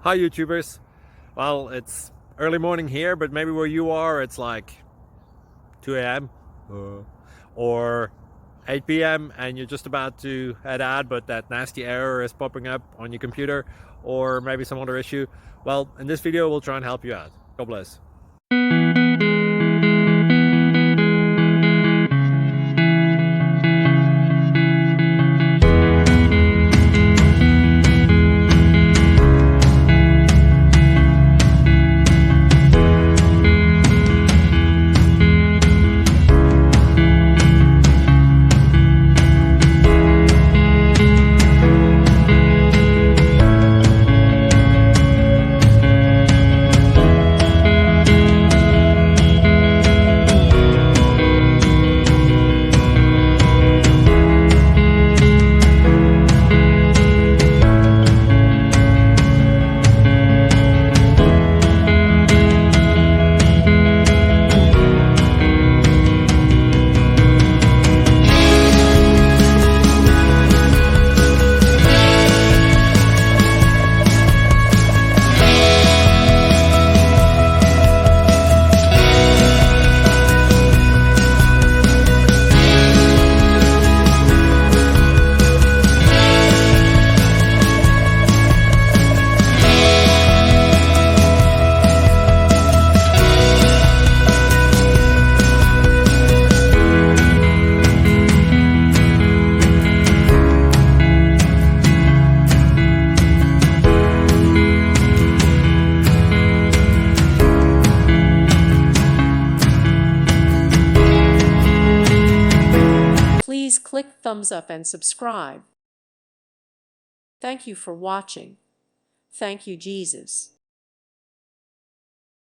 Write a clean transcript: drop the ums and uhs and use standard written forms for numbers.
Hi YouTubers. Well, it's early morning here, but maybe where you are it's like 2 a.m. or 8 p.m. and you're just about to head out, but that nasty error is popping up on your computer, or maybe some other issue. Well, in this video we'll try and help you out. God bless. Please click thumbs up and subscribe. Thank you for watching. Thank you, Jesus.